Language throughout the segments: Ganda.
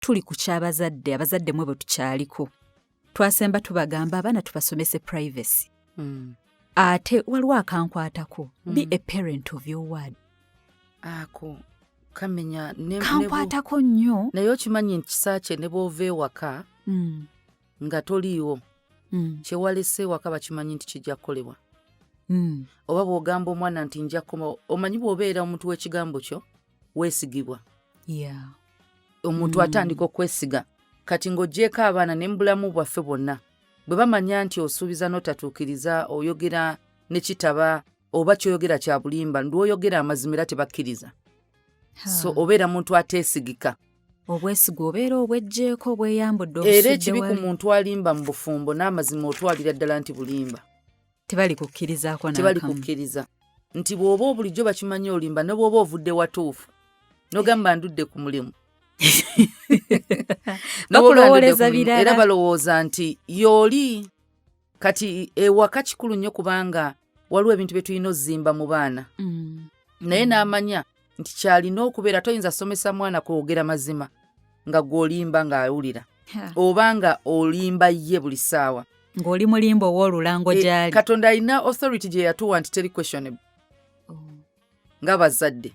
tuli ku ky'abazadde abazadde mwe bwe tukyaliko twasemba tubagamba abaana tubasomese privacy ate waliwo akankwatako be a parent of your word ako kamenya kankwatako nnyo naye okimanyi nti kisakye ne bw'ova ewaka nga toliiwo kyewalese ewaka bakimanyi nti kijja kukolebwa oba bw'ogamba omwana nti nja kukoma omanyi bw'obeera omuntu w'ekigambo kyo weesigibwa omuntu atandika okwesiga kati ng'oggyeko abaana ne mu bulamu bwaffe bwonna bwe bamanya nti osuubiza n'otatuukiriza oyogera ne kitaba oba kyoyogera kya bulimba ndwoyogera amazima era tebakkiriza so obeera muntu ateesigika obwesigu obeera obweggyeko obweyambudde era ekibi ku muntu alimba mu bufumbo n'amazima otwalira ddala nti bulimba tebali kukkirizaako tebali kukkiriza nti bw'oba bulijjo bakimanyi olimba ne bw'oba ovudde watuufu n'ogamba ndudde ku mulimu bakulowooleza birala era balowooza nti y'oli kati ewaka kikulu nnyo kubanga waliwo ebintu bye tulina ozimba mu baana naye n'amanya nti kyalina okubeera toyinza somesa mwana kwogera mazima nga gw'olimba ng'awulira oba nga olimba ye buli ssaawa ng'oli mulimba ow'olulango gy'ali katonda alina authority gye yatuwa nti teri questionable ng'abazadde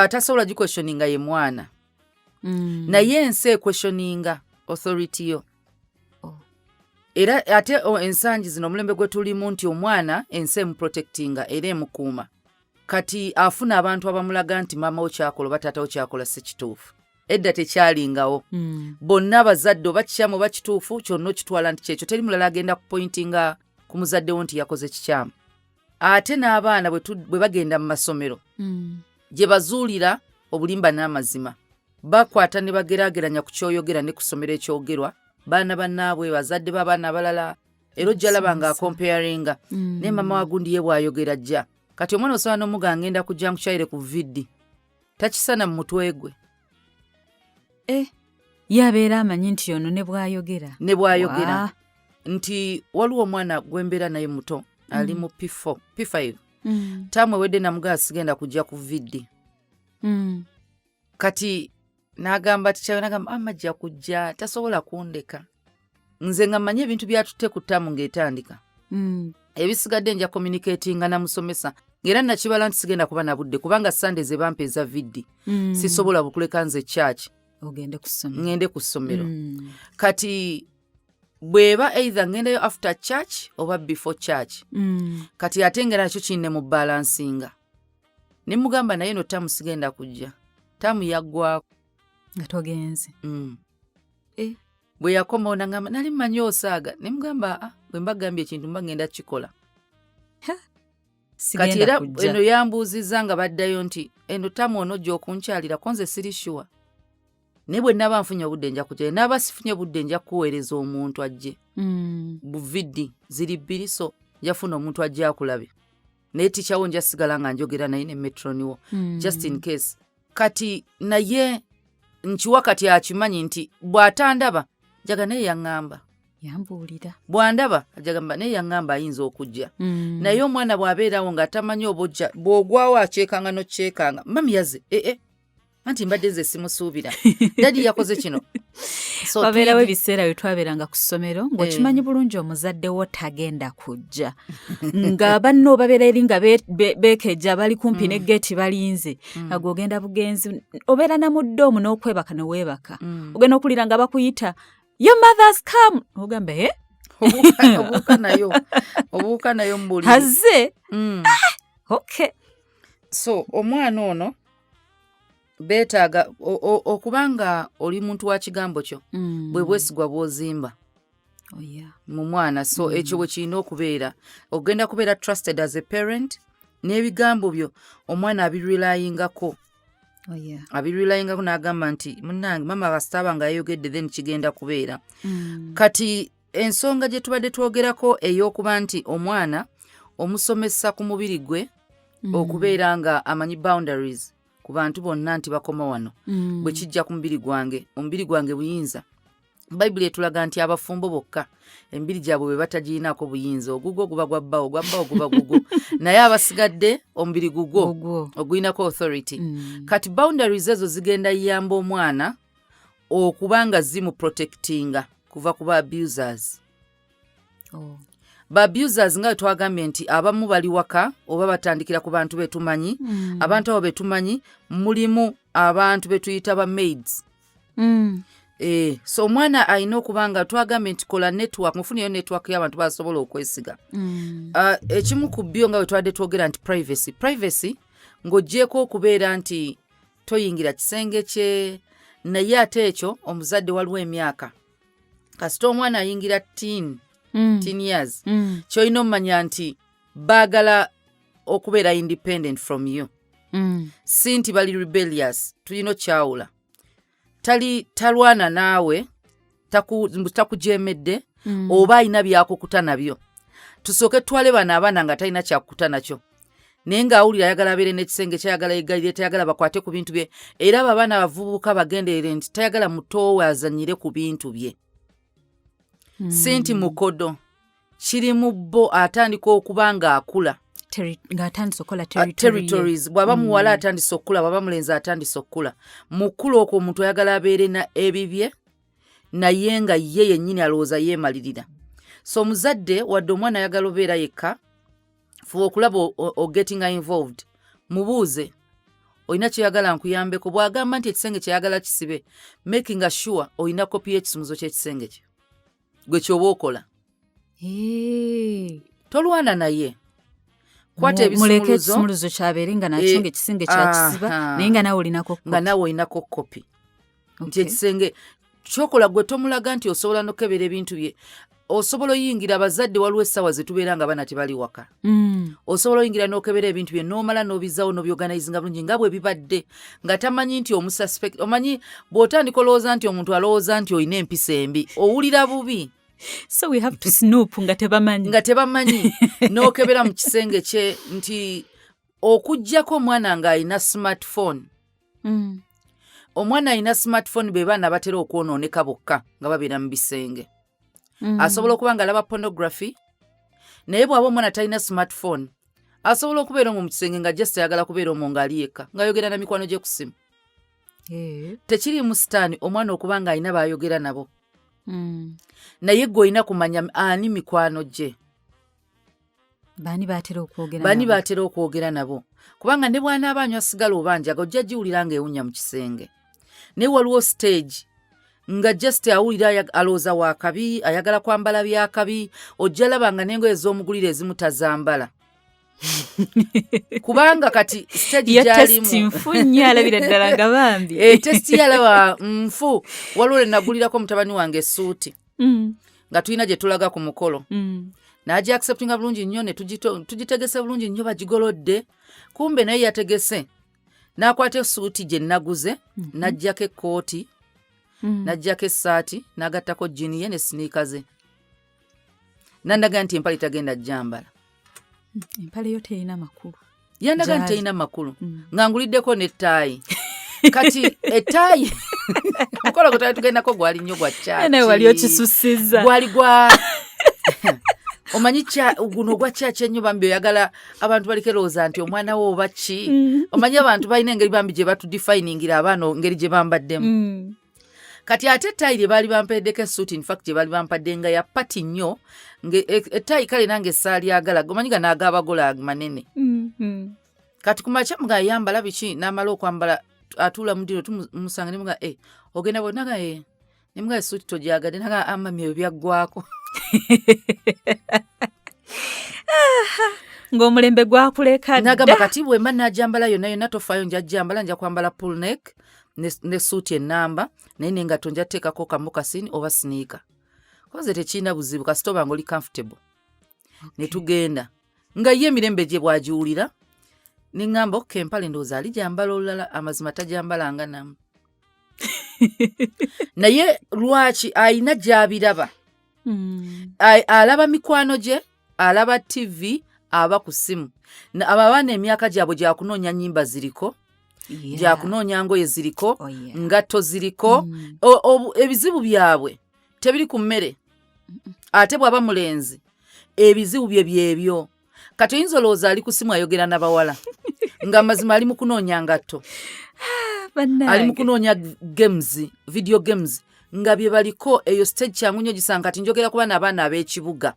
atasobola giquestioninga ye mwana naye ensi equestioninga authority yo era ate ensangi zino omulembe gwe tulimu nti omwana ensi emuprotectinga era emukuuma kati afuna abantu abamulaga nti maama wo kyakola oba taata wo kyakola si kituufu edda tekyalingawo bonna abazadde oba kikyamu oba kituufu kyonna okitwala nti kyekyo teri mulala agenda kupointinga ku muzadde wo nti yakoze kikyamu ate n'abaana bwe bagenda mu masomero gye bazuulira obulimba n'amazima bakwata ne bageraageranya ku kyoyogera ne ku ssomero ekyogerwa baana bannaabwe bazadde b'abaana abalala era ojja laba nga akomparinga ne maama wa gundi ye bw'ayogera jja kati omwana osobola n'omuga ngenda kujja nkukyayire ku viddi takisana mu mutwe gwe yabeera amanyi nti ono ne bw'ayogera nti waliwo omwana gw'embeera naye muto ali mu P5 taamu ewedde namugaa sigenda kujja ku viddi kati n'agamba tikyawe n'agamba amajja kujja tasobola kundeka nze nga mmanyi ebintu byatutte ku ttaamu ng'etandika ebisigadde nja communicatinga namusomesa ng'era nakibala nti sigenda kuba na budde kubanga sande ze bampeeza viddi sisobola bukuleka nze church ngende ku ssomero kati bw'eba either ngendeyo after church oba before church kati ate ngera nakyo kinne mu balansinga ne mugamba naye no ttaamu sigenda kujja ttaamu yaggwako nga togenze bwe yakomawo nagamba nali mmanyi osaaga ne mugamba bwe mbagambye ekintu mba ngenda kikola kati era eno yambuuzizza nga baddayo nti eno ttaamu onojja okunkyalirako nze siri sure naye bwe nnaaba nfunye obudde nja kujja naaba sifunye budde nja kuweereza omuntu ajje buviddi ziri bbiri so njafuna omuntu ajje akulabe naye tikyawo nja sigala nga njogera naye ne metroniwo just in case kati naye nkiwa kati akimanyi nti bw'atandaba jaga naye yaŋŋamba yambuulira bw'andaba ajagamba naye yaŋŋamba ayinza okujja naye omwana bw'abeerawo ng'atamanyi obojja bw'ogwawo akyekanga n'okyekanga mami yaze anti mbadde nze simusuubira dadi yakoze kino wabeerawo ebiseera bye twabeeranga ku ssomero ng'okimanyi bulungi omuzadde wo tagenda kujja nga banno babeera eri nga beekejja bali kumpi ne geeti balinze agwo ogenda bugenzi obeera na muddoomu n'okwebaka ne weebaka ogenda okulira nga bakuyita your mother's come ogamba obuuka nayo mbuli haze okay so omwana ono beetaaga okubanga oli muntu wa kigambo kyo bwe bwesigwa bw'ozimba mu mwana so ekyo bwe kirina okubeera ogenda kubeera trusted as a parent n'ebigambo byo omwana abirelyingako abirelyingako n'agamba nti munnange mama basitaaba nga yayogedde then kigenda kubeera kati ensonga gye tubadde twogerako ey'okuba nti omwana omusomesa ku mubiri gwe okubeera nga amanyi boundaries ku bantu bonna nti bakoma wano bwe kijja ku mubiri gwange omubiri gwange buyinza bayibuli etulaga nti abafumbo bokka emibiri gyabwe bwe batagirinaako buyinza ogugwo guba gwabbawo gwabbawo guba gugwo naye abasigadde omubiri gugwo oguyinako authority kati boundaries ezo zigenda yamba omwana okubanga zimu protectinga kuva ku ba abusers. Ba abusers nga twagambye nti abamu bali waka oba batandikira ku bantu betumanyi. Abantu abo betumanyi mulimu abantu betuyita ba maids. So omwana alina okubanga twagambye nti kola network, mufuniyo network y'abantu basobola okwesiga. Ekimu ku byo nga bwe twadde twogera nti privacy ng'oggyeko okubeera nti toyingira kisenge kye, naye ate ekyo omuzadde waliwo emyaka kasita omwana ayingira teen years kyolina omumanya nti baagala okubeera independent from you. Si nti bali rebellious, tulina okyawula. Talwana naawe takujemedde oba alina byakukuta nabyo. Tusooke twale bano abaana nga talina kyakukuta nakyo, naye ng'awulira ayagala abeere n'ekisenge kyayagala yegalire, tayagala bakwate ku bintu bye, era abo abaana bavubuka bagenderere nti tayagala muto we azanyire ku bintu bye. Si nti mukodo kiri mu bo atandika okuba ng'akula ng'atandise okola territories. Bw'aba muwala atandise okukula, bw'aba mulenzi atandise okukula. Mukulu okwo omuntu ayagala abeere na ebibye naye nga ye yennyini alowooza yeemalirira. So omuzadde wadde omwana ayagala obeera yekka, fuba okulaba o getting involved. Mubuuze olina kyoyagala nkuyambeko. Bw'agamba nti ekisenge kyeyagala kisibe, making sure olina kopi y'ekisumuzo ky'ekisenge kyo gwe kyoba okola. Tolwana naye. Kwata ebisumuluzo kyabeere nga nakyo ng'ekisenge kyakisiba naye nga nawe olinako kopi nti ekisenge kyokola gwe tomulaga nti osobola nokebera ebintu bye. Osobola oyingira abazadde waliwo essaawa zetubeera nga bana tebali waka. Osobola oyingira n'okebera ebintu bye n'omala n'obizaawo n'obyorganizinga bulungi nga bwe bibadde nga tamanyi nti omususpect. Omanyi bw'otandika olowooza nti omuntu alowooza nti olina empisa embi, owulira bubi. So we have to snoop nga tebamanyi n'okebera mu kisenge kye nti okuggyako omwana ng'alina smartphone. Omwana alina smartphone be baana batera okwonooneka bokka nga babeera mu bisenge. Asobola okuba nga alaba pornography, naye bw'aba omwana talina smartphone asobola okubeera mu kisenge nga just ayagala kubeera omwo ng'ali yekka ng'ayogera na mikwano gye ku simu. Tekiriimu sitaani omwana okuba nga alina baayogera nabo. Naye gwe olina kumanya ani mikwano gye. Bani baatera okwogera nabo. Kubanga ne bwana abanywa sigala obanja ojja giwulira ng'ewunya mu kisenge. Naye waliwo stage nga just awulira alooza wa kabi, ayagala kwambala bya kabi, ojja laba nga n'engoye ez'omugulire ezimu tazambala. Kubanga kati stage gyalimu mfunye alabira ddala nga bambi. Testi yalaba nfu. Waliwo nagulirako mutabani wange essuuti nga tulina gye tulaga ku mukolo. N'agi acceptinga bulungi nnyo ne tugitegese bulungi nnyo bagigolodde. Kumbe naye yategese n'akwata essuuti gye naguze n'aggyako ekkooti n'aggyako essaati n'agattako jini ye ne siniika ze. Nandaga nti empale tagenda jjambala. Empale yo terina makulu. Yandaga nti terina makulu. Ng'anguliddeko n'ettaayi. Kati ettaayi mukolo gwe tugendako gwali nnyo gwa kyaki. Nawe wali okisussizza. Gwali gwa omanyi guno gwa kyaki ennyo bambi oyagala abantu balikerooza nti omwana wo oba ki. Omanyi abantu balina engeri bambi gye batudefiningira abaana engeri gye bambaddemu. Kati ate ettaayi lye baali bampeddeko essuuti in fact gye baali bampadde nga ya pati nnyo ettaayi kale nange essaalyagala omanyi ga n'agaabagola manene. Kati ku makya nga yambala biki n'amala okwambala atuula mu ddiro tumusanga ne muga ogenda bonna ga ne muga essuuti togyagadde naga amami ebyo byaggwako. Ng'omulembe gwakuleka dda. Nagamba kati bwe mba nagyambala yonna tofaayo nja gyambala nja kwambala pull neck ne suuti ennamba naye n'engatto nja teekako kamukasini oba siniika. Koze tekiina buzibu kasita obanga oli comfortable. Ne tugenda nga ye emirembe gye bwagiwulira ne ŋŋamba empale ndowooza alijambala olulala amazima tagyambalanga namu. Naye lwaki alina gy'abiraba. Alaba mikwano gye, alaba TV, aba ku ssimu. Abo abaana emyaka gyabwe gya kunoonya nnyimba ziriko, gya kunoonya ngoye ziriko, ngatto ziriko. Ebizibu byabwe tebiri ku mmere. Ate bw'aba mulenzi ebizibu bye byebyo. Kati oyinza olowooza ali ku ssimu ayogera n'abawala nga mazima ali mu kunoonya ngatto. ali mu kunoonya games, video games nga bye baliko eyo stage kyangu nnyo gisanga kati njogera ku abaana ab'ekibuga.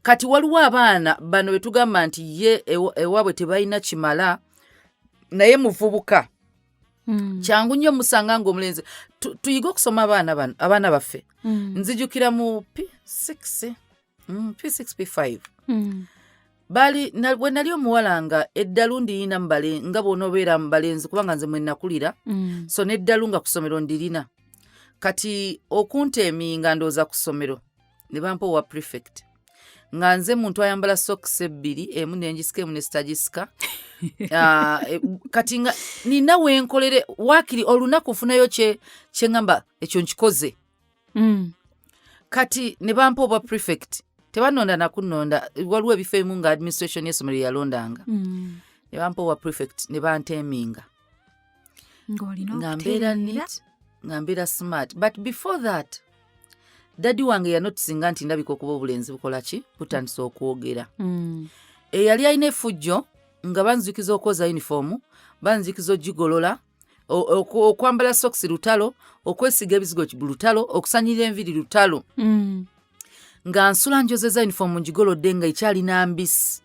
Kati waliwo abaana bano be tugamba nti ye ewaabwe tebalina kimala naye muvubuka. Kyangu nnyo musanga ng'omulenzi tuyige okusoma abaana baffe. Nzijukira mu P6 P5 bwe nali omuwala nga eddalu ndiyina nga bw'onoobeera mu balenzi kubanga nze mwe nakulira so n'eddalu nga ku ssomero ndirina. Kati okunteeminga ndooza ku ssomero ne bampa owa prefect nga nze muntu ayambala sokisi 2 emu nengisika emu nesitagisika. Kati nga nina wenkolere waakiri olunaku nfunayo kye ngamba ekyo nkikoze. Kati ne bampa owa prefect tebanonda nakunonda waliwo ebifo ebimu nga administration y'essomero yalondanga. Ne bampa owa prefect ne banteeminga nga mbeera neat nga mbeera smart. But before that daddy wange yanotisinga nti ndabika okuba obulenzi bukola ki butandisa okwogera. Eyali alina effujjo nga banzikiza okwoza uniform, banzikiza ogigolola, okwambala sokisi lutalo, okwesiga ebizigo lutalo, okusanyira enviri lutalo. Nga nsula njozeza uniform ngigolodde nga ekyalina mbisi.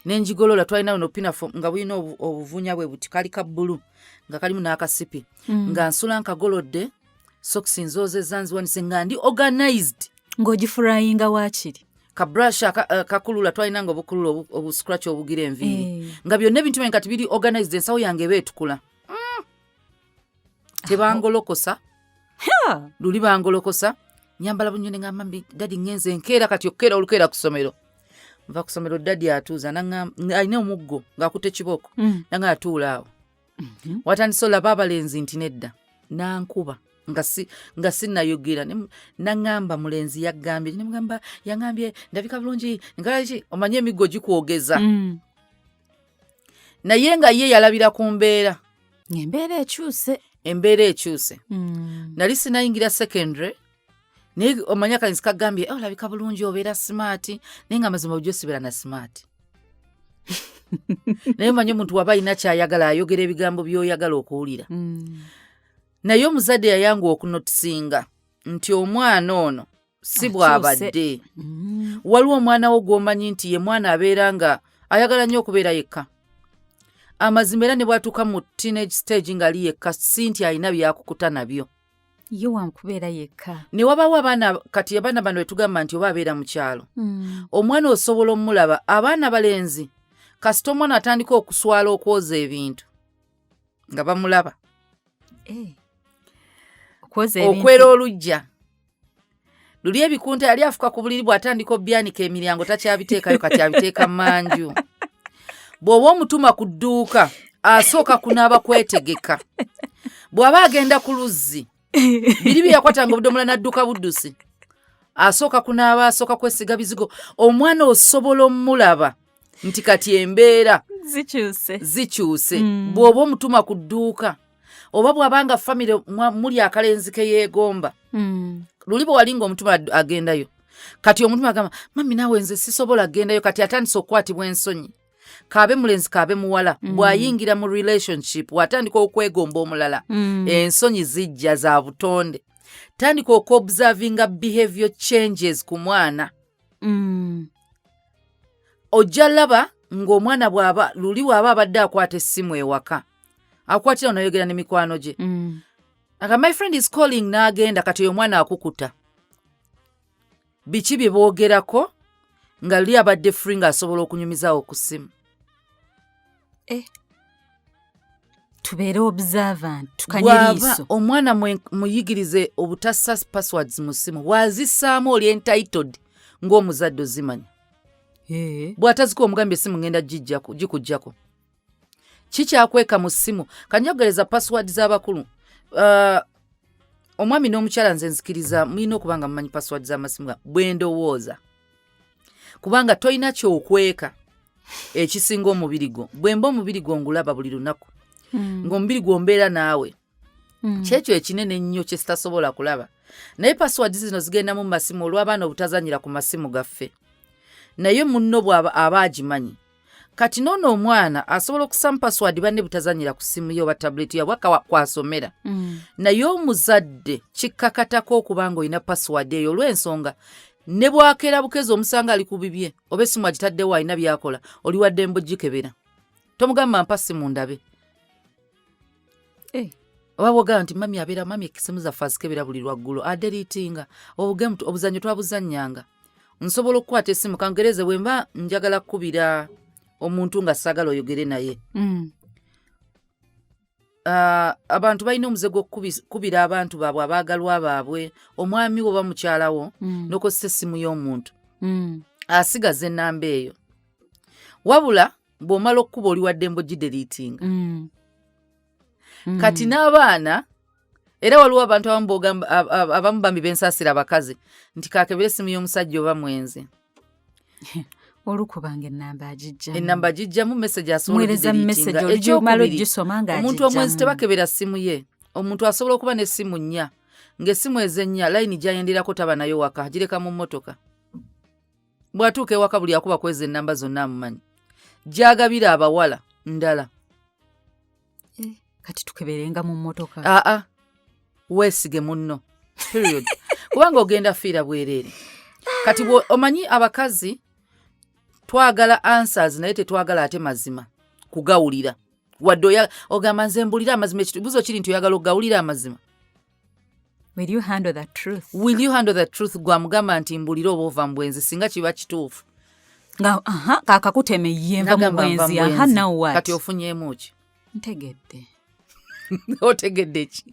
Nenjigolola twalina buno pinafo nga bulina obuvunya bwe buti kali ka bbulu nga kalimu n'akasipi. Nga nsula nkagolodde sokisi nzozeza nziwanise nga ndi organized. Ng'ogifurayinga waakiri. Ka brush kakulula twalina nga obukulula obuscratch obugira enviiri. Nga byonna ebintu byange kati biri organized ensawo yange eba etukula. Tebangolokosa. Luli bangolokosa. Nyambala bunyone nga mambi dadi ngenze nkeera kati okkeera olukeera ku ssomero. Nva ku ssomero dadi atuuza alina omuggo ng'akutte kiboko nanga atuula awo. Watandise olaba abalenzi nti nedda nankuba nga sinnayogera naŋŋamba mulenzi yaggambye nemugamba yaŋŋambye ndabika bulungi ngalaki omanye emiggo gikwogeza. Naye nga ye yalabira ku mbeera embeera ekyuse. Nali sinayingira secondary naye omanye akalenzi kaggambye olabika bulungi obeera smart naye nga mazima bujjo sibeera na smart. Naye omanye omuntu waba alina kyayagala ayogera ebigambo by'oyagala okuwulira. Naye omuzadde yayanguwa okunotisinga nti omwana ono si bw'abadde. Waliwo omwana wo gw'omanyi nti ye mwana abeera nga ayagala nnyo okubeera yekka. Amazima era ne bwatuuka mu teenage stage ng'ali yekka si nti alina byakukuta nabyo. Ye wankubeera yekka. Ne wabawo kati abaana bano betugamba nti oba abeera mu kyalo. Omwana osobola omulaba abaana balenzi kasita omwana atandika okuswala okwoza ebintu nga bamulaba. Okwera olujja luli ebikunta yali afuka ku buliri bw'atandika obyanika emiryango takyabiteekayo kati abiteeka manju. Bw'oba omutuma ku dduuka asooka kunaaba kwetegeka. Bw'aba agenda ku luzzi biri byakwatanga obudomola n'adduka buddusi asooka kunaaba asooka kwesiga bizigo. Omwana osobola omulaba nti kati embeera zikyuse. Bw'oba omutuma ku dduuka oba bw'abanga famire muli akalenzi ke yeegomba. Luli bwe walinga omutuma agendayo kati omutuma agamba mami naawe nze sisobola agendayo kati atandisa okukwatibwa ensonyi. Kaabe mulenzi kaabe muwala bw'ayingira mu relationship watandika okwegomba omulala ensonyi zijja za butonde. Tandika okuobservinga behavior changes ku mwana. Ojja laba ng'omwana luli bw'aba abadde akwata essimu ewaka akwatira onayogera ne mikwano gye. My friend is calling n'agenda kati oyo omwana akukuta. Biki bye boogerako nga luli abadde free ng'asobola okunyumizaawo ku ssimu. Tubeere observant tukanyiriiso. Omwana muyigirize obutassa passwords mu ssimu wazissaamu oli entitled ng'omuzadde ozimanya. Bw'atazika omugambye essimu ngenda gikujjako. Kikyakweka mu ssimu kanjogereza password z'abakulu. Omwami n'omukyala nze nzikiriza mulina okuba nga mumanyi password z'amasimu bwe ndowooza. Kubanga toyina kyokweka ekisinga omubiri gwo. Bwemba omubiri gwo ngulaba buli lunaku ng'omubiri gwo mbeera naawe. Kyekyo ekinene ennyo kye sitasobola kulaba. Naye password zino zigenda mu masimu olw'abaana obutazanyira ku masimu gaffe. Naye munno aba agimanyi. kati noono omwana asobola okusamba password banne butazanyira ku simu yo oba tablet yabwaka kwasomera naye omuzadde kikkakatako okubanga olina password eyo olw'ensonga ne bwakeera bukezi omusanga ali ku bibye oba essimu agitaddewo alina byakola oli wadde mbugikebera tomugamba mpa simu ndabe oba bwogamba nti mami abeera mami ekisimu zaffe azikebera buli lwaggulu aderiitinga obuzannyo twabuzannyanga nsobola okukwata essimu kangereze bwe mba njagala kkubira omuntu nga saagala oyogere naye abantu balina omuze gw'okkubira abantu baabwe abaagalwa baabwe omwami wo oba mukyalawo n'okozesa essimu y'omuntu asigaza ennamba eyo wabula bw'omala okkuba oli wadde mbogideriitinga kati n'abaana era waliwo abantu abamu bambi bensaasira abakazi nti kakebera essimu y'omusajja oba mwenzi olukubanga ennamba agijjamu message asobola ogiddiriitinga omuntu omwenzi tebakebera ssimu ye omuntu asobola okuba n'essimu 4 ng'essimu ezennya layini gy'ayenderako taba nayo waka agireka mu mmotoka bw'atuuka ewaka buli akuba kweza ennamba zonna amumanyi gy'agabira abawala ndala kati tukeberenga mu mmotoka weesige munno period kubanga ogenda fiira bwereere kati omanyi abakazi twagala answers naye tetwagala ate mazima kugawulira wadde ogamba nze mbulira amazima ekibuzo kiri nti oyagala okugawulira amazima will you handle that truth gwamugamba nti mbulira oba ova mu bwenzi singa kiba kituufu nga kakakuteme yenva mu bwenzi kati ofunyemu ki ntegedde otegedde ki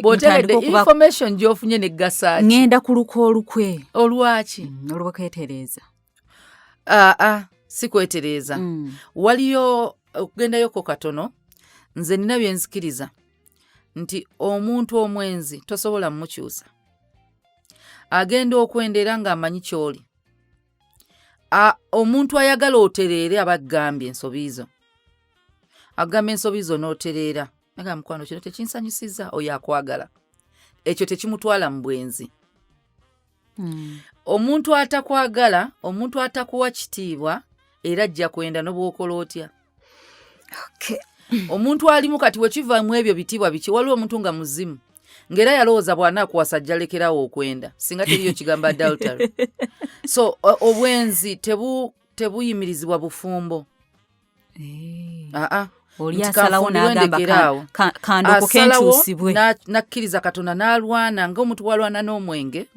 bw'otegedde information gy'ofunye neggasa ki ngenda ku luko olukwe olwaki olw'okwetereeza si kwetereeza waliyo okugendayoko katono nze nina bye nzikiriza nti omuntu omwenzi tosobola mmukyusa agenda okwendera ng'amanyi ky'oli omuntu ayagala otereere aba aggambye ensobi zo agamba ensobi zo n'otereera naga mukwano kino tekinsanyusiza oyo akwagala ekyo tekimutwala mu bwenzi omuntu atakwagala omuntu atakuwa kitiibwa era ajja kwenda n'obwokola otya omuntu alimu kati wekiva mu ebyo bitiibwa biki waliwo omuntu nga muzimu ng'era yalowooza bw'anaakuwasa ajja lekerawo okwenda singa teriyo kigamba adultery so obwenzi tebuyimirizibwa bufumbo oli asalawo n'agamba kandokokenkyusibwe nakkiriza katonda n'alwana ng'omuntu walwana n'omwenge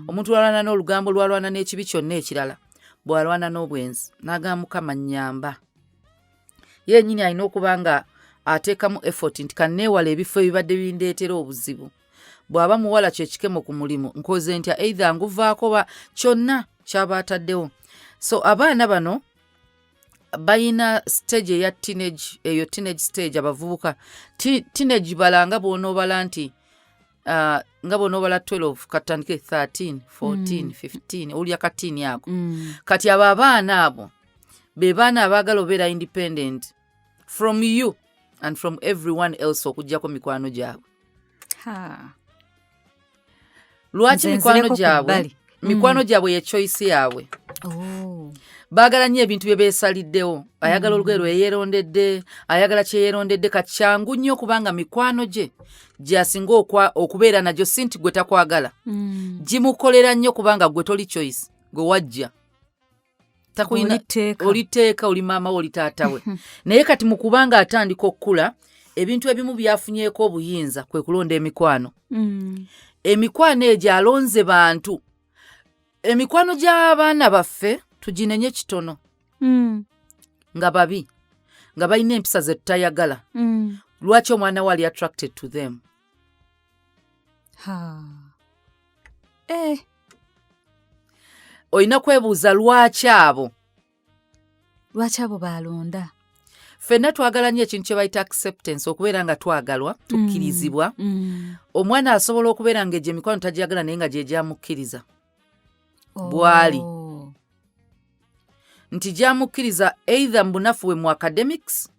omuntu walwana n'olugambo lwalwana n'ekibi kyonna ekirala bw'alwana n'obwenzi n'agamba mukama nnyamba yennyini alina okuba nga ateekamu effort nti kanneewala ebifo ebibadde bindeetera obuzibu bw'aba muwala kyekikemo ku mulimu nkoze ntya either nguvaako ba kyonna kyaba ataddewo so abaana bano bayina stage eya teenage stage abavubuka teenage bala nga bw'onoobala nti nga bw'onoobala 12 katandike 13 14 15 olya katini ako kati abo abaana abo be baana abaagala obeera independent from you and from everyone else okuggyako mikwano gyabwe lwaki mikwano gyabwe ye choice yaabwe baagala nnyo ebintu bye beesaliddewo ayagala olugoye lwe yeerondedde ayagala kye yeerondedde kati kyangu nnyo kubanga mikwano gye gy'asinga okubeera nagyo si nti gwe takwagala gimukolera nnyo kubanga gwe toli choice gwe wajja takulina oliteeka oli maama we oli taata we naye kati mu kubanga atandika okukula ebintu ebimu byafunyeeko obuyinza kwe kulonda emikwano emikwano egyo alonze bantu emikwano gy'abaana baffe tuginenye kitono nga babi nga balina empisa ze tutayagala lwaki omwana we ali attracted to them olina kwebuuza lwaki abo balonda ffenna twagala nnyo ekintu kye bayita acceptance okubeera nga twagalwa tukkirizibwa omwana asobola okubeera nga egyo emikwano tagiyagala naye nga gye gyamukkiriza bw'ali nti gyamukkiriza either mu bunafu bwe mu academics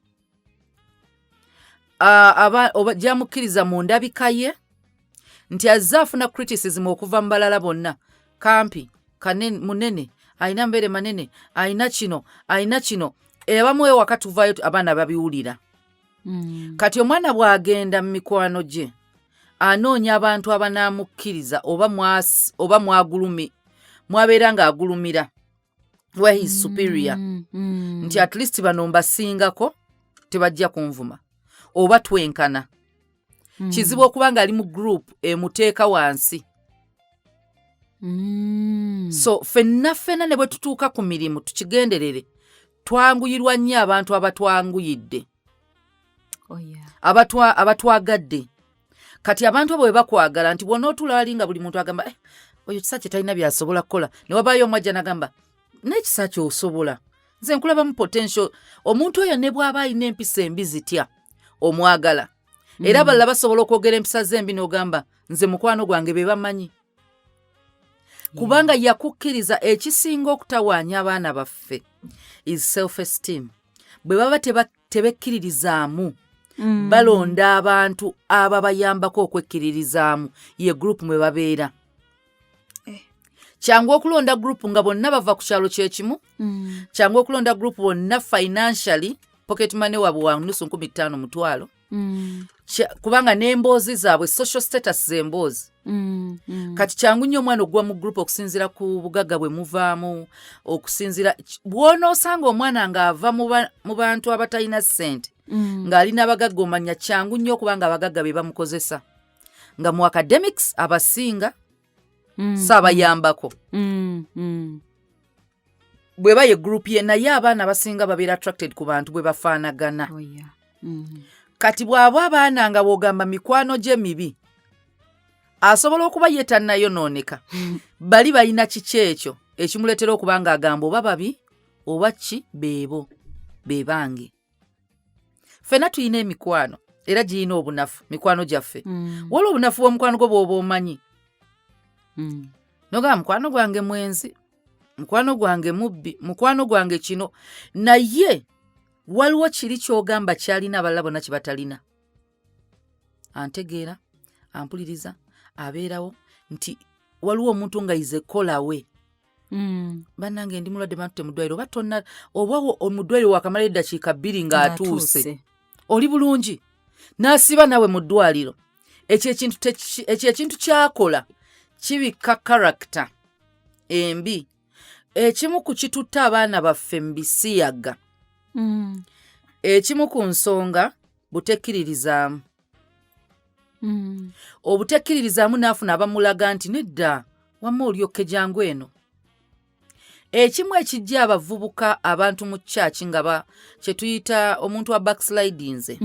oba gyamukkiriza mu ndabika ye nti azze afuna criticism okuva mu balala bonna kampi munene alina mbeere manene alina kino abamu ewaka tuvaayo abaana babiwulira. Kati omwana bw'agenda mu mikwano gye anoonya abantu abanaamukkiriza oba mwabeera ng'agulumira where he is superior nti at least bano mbasingako tebajja kunvuma oba twenkana. Kizibu okuba ng'ali mu group emuteeka wansi. So ffenna ne bwe tutuuka ku mirimu tukigenderere twanguyirwa nnyo abantu abatwanguyidde. Abatwagadde. Kati abantu abo bwe bakwagala nti bw'onootula wali nga buli muntu agamba oyo kisa kye talina byasobola kukola ne wabaayo omwajja n'agamba n'ekisa ky'osobola nze nkulabamu potential. Omuntu oyo ne bw'aba alina empisa embi zitya omwagala era abalala basobola okwogera empisa zembi n'ogamba nze mukwano gwange be bamanyi kubanga yakukkiriza. Ekisinga okutawaanya abaana baffe is self esteem. Bwe baba tebekkiririzaamu balonda abantu ababayambako okwekkiririzaamu ye group mwe babeera. Kyangu okulonda group nga bonna bava ku kyalo kyekimu. Kyangu okulonda group bonna financially pocket money wabwe wa nusu 15 mutwalo. Kubanga n'emboozi zaabwe social status z'emboozi. Kati kyangu nnyo omwana ogwa mu group okusinzira ku bugagga bwe muvaamu okusinzira bw'onoosanga omwana ng'ava mu bantu abatalina ssente ng'alina abagagga omanya kyangu nnyo okubanga abagagga be bamukozesa nga mu academics abasinga saabayambako. Bw'eba ye group ye naye abaana abasinga babeera attracted ku bantu bwe bafaanagana. Kati bw'aba abaana nga bw'ogamba mikwano gye mibi asobola okuba ye tannayonooneka. Bali balina kiki ekyo ekimuleetera okuba ng'agamba oba babi oba ki beebo be bange. Ffenna tulina emikwano era giyina obunafu mikwano gyaffe. Waliwo obunafu bw'omukwano gwo bw'oba omanyi. Nogamba mukwano gwange mwenzi, mukwano gwange mubbi, mukwano gwange kino, naye waliwo kiri ky'ogamba kyalina abalala bonna kye batalina. Antegeera, ampuliriza, abeerawo nti waliwo omuntu nga yize kolawe. Bannange ndi mulwadde bantute mu ddwaliro oba tonna oba omuddwaliro wakamala eddakiika 2 ng'atuuse. Oli bulungi n'asiba nawe mu ddwaliro. Ekyo ekintu kyakola kibikka karakita embi. Ekimu ku kitutta abaana baffe mu bisiyaga. Ekimu ku nsonga butekkiririzaamu. Obutekkiririzaamu n'afuna abamulaga nti nedda wamma olyokke jangu eno. Ekimu ekijja abavubuka abantu mu kyaki nga kye tuyita omuntu wa backslidinze.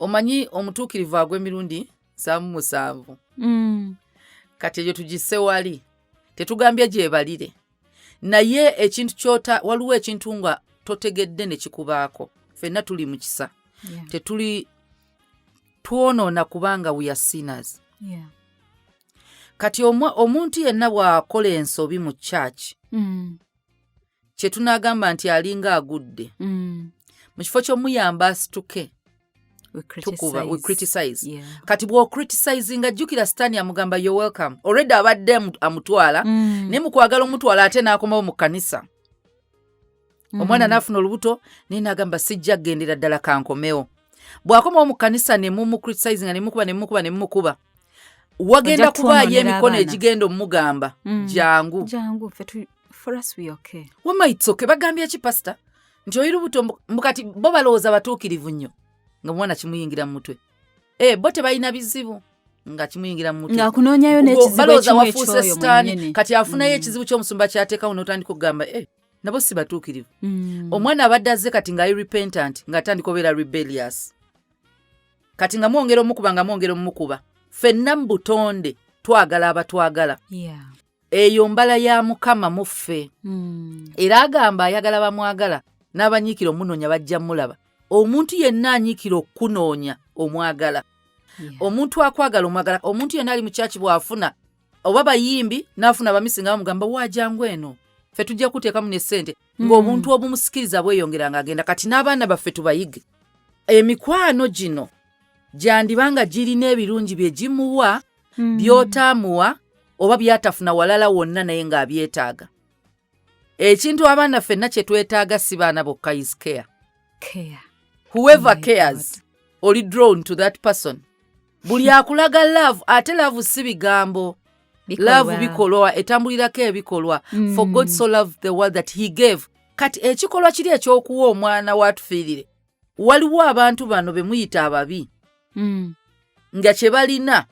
Omanyi omutuukirivu agw'emirundi 7. Kati egyo tugisse wali tetugambye gyebalire naye ekintu kyota waliwo ekintu nga totegedde ne kikubaako. Ffenna tuli mu kisa tetuli twonoona kubanga we are sinners. Kati omuntu yenna bw'akola ensobi mu kyaki kye tunaagamba nti alinga agudde mu kifo ky'omuyamba asituke tukuba we criticize. Kati bw'ocriticizinga jjukira sitaani amugamba you're welcome already abadde amutwala naye mu kwagala omutwala ate n'akomawo mu kkanisa. Omwana n'afuna olubuto naye n'agamba sijja kgendera ddala kankomewo. Bw'akomawo mu kkanisa ne mumucriticizinga ne mumukuba wagenda kubaayo emikono egigenda omugamba jangu wama it's okay. Bagambye eki pastor nti oyi lubuto mbukati bo balowooza batuukirivu nnyo nga mwana kimuyingira mu mutwe. Bo tebalina bizibu nga kimuyingira mu mutwe ng'akunoonyayo n'ekizibu wafuuse sitaani kati afunayo ekizibu ky'omusumba ky'ateekawo n'otandika okugamba nabo si batuukirivu. Omwana abadde azze kati ng'ali repentant ng'atandika obeera rebellious. Kati nga mwongera omukuba ffenna mu butonde twagala abatwagala. Eyo mbala ya Mukama mu ffe. Era agamba ayagala bamwagala n'abanyiikira omunoonya bajja mulaba. Omuntu yenna anyiikira okukunoonya omwagala. Omuntu akwagala omwagala. Omuntu yenna ali mu kyaki bw'afuna oba bayimbi n'afuna abamisi nga bamugamba waajangu eno ffe tujja kuteekamu ne ssente ng'omuntu obumusikiriza bweyongera ng'agenda. Kati n'abaana baffe tubayige. Emikwano gino gyandibanga girina ebirungi bye gimuwa by'otaamuwa oba byatafuna walala wonna naye ng'abyetaaga. ekintu abaana ffenna kye twetaaga si baana bokka is care. Whoever cares oli drawn to that person. Buli akulaga love, ate love si bigambo. Love bikolwa, etambulirako ebikolwa. For God so loved the world that he gave. Kati ekikolwa kiri ekyokuwa omwana watufiirire. Waliwo abantu bano be muyita ababi. Nga kye balina,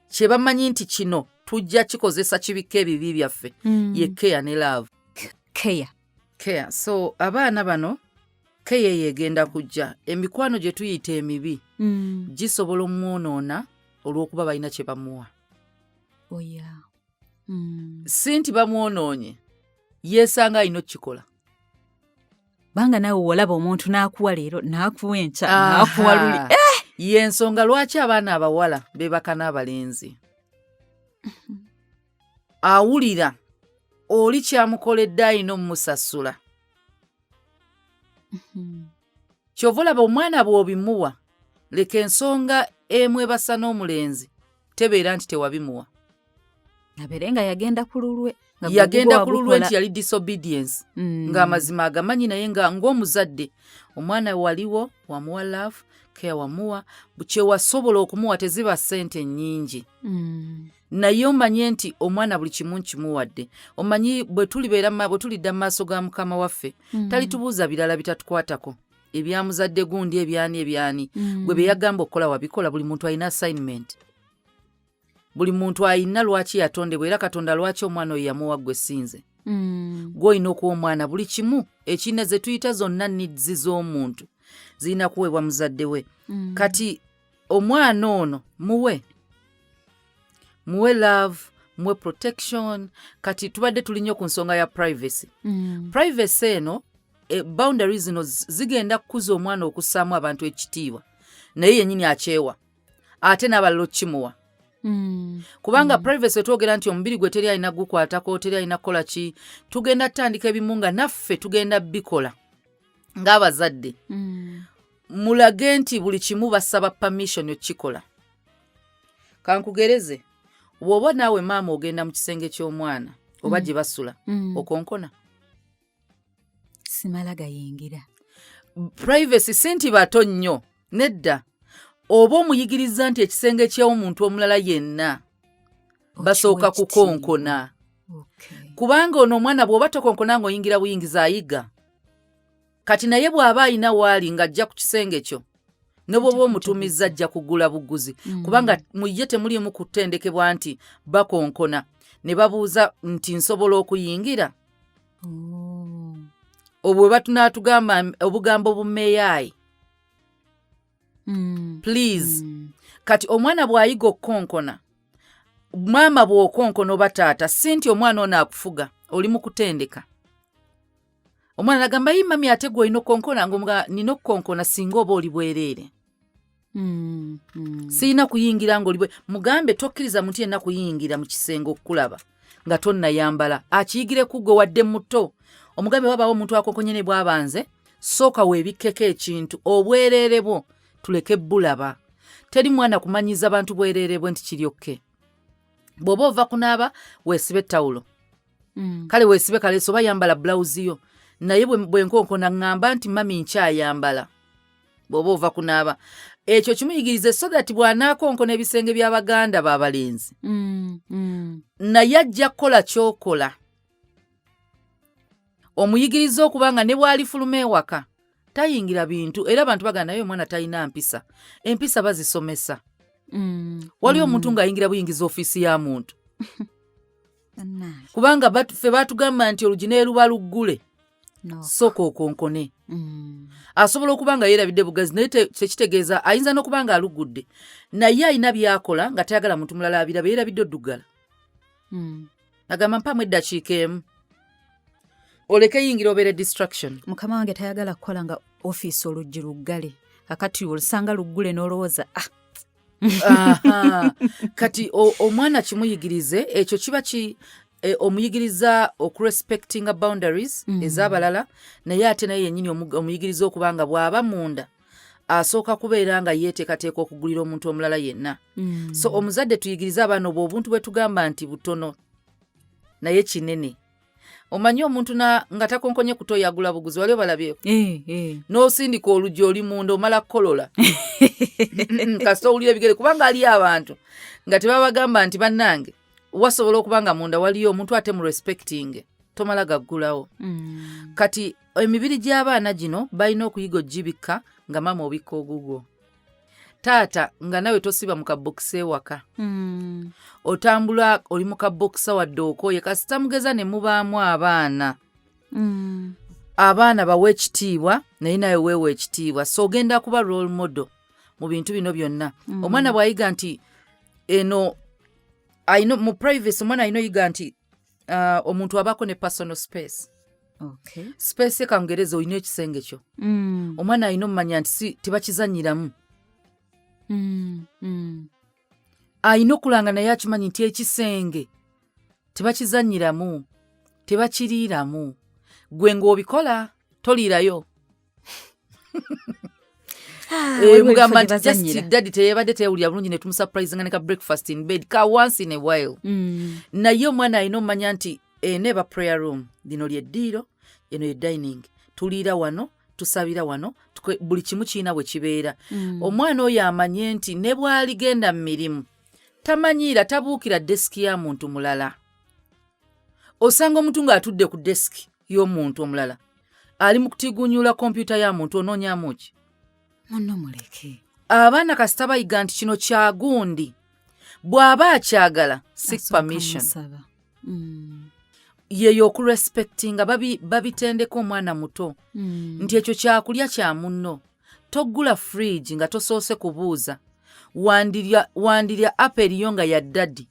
kye bamanyi nti kino tujja kikozesa kibika ebibi byaffe. Ye care ne love. Care. So abaana bano keye yegenda kujja. Emikwano gye tuyita emibi gisobola omwonoona olw'okuba balina kye bamuwa. Si nti bamwonoonye, yeesanga alina okukikola. Banga nawe olaba omuntu n'akuwa leero n'akuwa enkya n'akuwa luli. Y'ensonga lwaki abaana abawala beebaka n'abalenzi. Awulira oli kyamukoledde alina omumusasula. Kyova olaba omwana bw'obimuwa, leka ensonga emwebasa n'omulenzi tebeera nti tewabimuwa. Abeere nga yagenda ku lulwe. Yagenda ku lulwe nti yali disobedience. Ng'amazima agamanyi naye ng'omuzadde omwana waliwo wamuwa love, care wamuwa, kye wasobola okumuwa teziba ssente nnyingi. Naye omanye nti omwana buli kimu nkimuwadde. Omanyi bwe tulidda mu maaso ga Mukama waffe, talitubuuza birala bitatukwatako. Ebyamuzadde gundi ebyani. Gwe bye yagamba okukola wabikola. Buli muntu alina assignment. Buli muntu alina lwaki yatondebwa era Katonda lwaki omwana oyo yamuwa gwe sinze. Gw'olina okuwa omwana buli kimu. Ekina ze tuyita zonna needs z'omuntu zirina kuweebwa muzadde we. Kati omwana ono muwe love, muwe protection. Kati tubadde tulinyo ku nsonga ya privacy. Privacy eno, boundaries zino zigenda kukuza omwana okussaamu abantu ekitiibwa. Naye yennyini akyewa. Ate n'abalala okkimuwa. Kubanga privacy twogera nti omubiri gwe teri alina gukwatako, teri alina kukola ki, tugenda tutandika ebimu nga naffe tugenda bikola ng'abazadde. Mulage nti buli kimu basaba permission okukikola. Kankugereze, bw'oba naawe maama ogenda mu kisenge ky'omwana oba gye basula okonkona. Simala gayingira. Privacy si nti bato nnyo, nedda. Oba omuyigiriza nti ekisenge ky'omuntu omulala yenna basooka kukonkona. Kubanga ono omwana bw'oba tokonkona ng'oyingira buyingiza ayiga. Kati naye bw'aba alina waali ng'ajja ku kisenge kyo, ne bw'oba omutumizza ajja kugula buguzi. Kubanga mu ye temulimu kutendekebwa nti bakonkona. Ne babuuza nti nsobola okuyingira. Obwe batunaatugamba obugambo bumeeyaayi. Please. Kati omwana bw'ayiga okukonkona, maama bw'okonkona oba taata, si nti omwana ono akufuga, oli mu kutendeka. Omwana nagamba yi mami ate gwe olina okukonkona, ng'omuga nina okukonkona singa oba oli bwereere. Sirina kuyingira ng'oli bwe. Mugambe tokkiriza muntu yenna kuyingira mu kisenge okukulaba nga tonnayambala. Akiyigire ku gwe wadde muto. Omugambe wabaawo omuntu akonkonye ne bw'abanze, sooka weebikkeko ekintu. Obwereere bwo tuleke bulaba. Teri mwana kumanyiza abantu bwereere bwe nti kiryokke. Bw'oba ova kunaaba weesibe tawulo. Kale weesibe kaleeso oba yambala blouse yo. Naye bwe nkonkona ngamba nti mami nkyayambala. Bw'oba ova kunaaba. Ekyo kimuyigirize so that bw'anaakonkona ebisenge by'Abaganda b'abalenzi. Naye ajja kukola ky'okola. Omuyigiriza okuba nga ne bw'alifuluma ewaka tayingira bintu era abantu bagana naye omwana talina mpisa. Empisa bazisomesa. Waliwo omuntu ng'ayingira buyingiza ofiisi ya muntu. Kubanga ffe baatugamba nti olugine luba luggule. Sooka okonkone. Asobola okuba nga yeerabidde bugazi naye tekitegeeza ayinza n'okuba nga alugudde. Naye alina by'akola nga tayagala muntu mulala abirabe, yeerabidde oddugala. Agamba mpaamu eddakiika emu. Oleke yingira obeere distraction. Mukama wange tayagala kukola nga ofiisi oluggi luggale. Akati olusanga luggule n'olowooza Kati omwana kimuyigirize ekyo kiba omuyigiriza okurespectinga boundaries ez'abalala, naye ate naye yennyini omuyigiriza okuba nga bw'aba munda asooka kubeera nga yeeteekateeka okugulira omuntu omulala yenna. So omuzadde tuyigirize abaana obwo obuntu bwe tugamba nti butono naye kinene. omanyi omuntu nga takonkonye kutoyagula buguzi wali obalabyeko n'osindika oluggi oli munda omala kukolola kasita owulira ebigere kubanga ali abantu nga tebabagamba nti bannange wasobola okuba nga munda waliyo omuntu ate mu respecting tomala gaggulawo kati emibiri gy'abaana gino balina okuyiga ogibikka nga mama obikka ogugwo taata nga nawe tosiba mu kabokisi ewaka otambula oli mu kabokisi wadde okooye kasita mugeza ne mubaamu abaana abaana bawe ekitiibwa naye naye weewa ekitiibwa so ogenda kuba role model mu bintu bino byonna omwana bw'ayiga nti eno mu privacy omwana alina oyiga nti omuntu abaako ne personal space space ekangereza olina ekisenge kyo omwana alina omumanya nti tebakizanyiramu alina okulanga naye akimanyi nti ekisenge tebakizanyiramu tebakiriiramu gwe ng'obikola toliirayo mugamba nti just daddy teyebadde teyawulira bulungi ne tumusurprise nga ne ka breakfast in bed ka once in a while naye omwana alina omumanya nti neba prayer room lino lyeddiiro eno ye dining tuliira wano tusabira wano buli kimu kiina bwe kibeera omwana oyo amanye nti ne bw'aligenda mu mirimu tamanyiira tabuukira desiki ya muntu mulala osanga omuntu ng'atudde ku desiki y'omuntu omulala ali mu kutigunyula kompyuta ya muntu onoonyamu ki muno muleke abaana kasita bayiga nti kino kya gundi bw'aba akyagala seek permission yeyo okurespectinga babitendeko omwana muto nti ekyo kyakulya kya munno toggula fridge nga tosoose kubuuza wandirya aperiyo nga ya ddaddi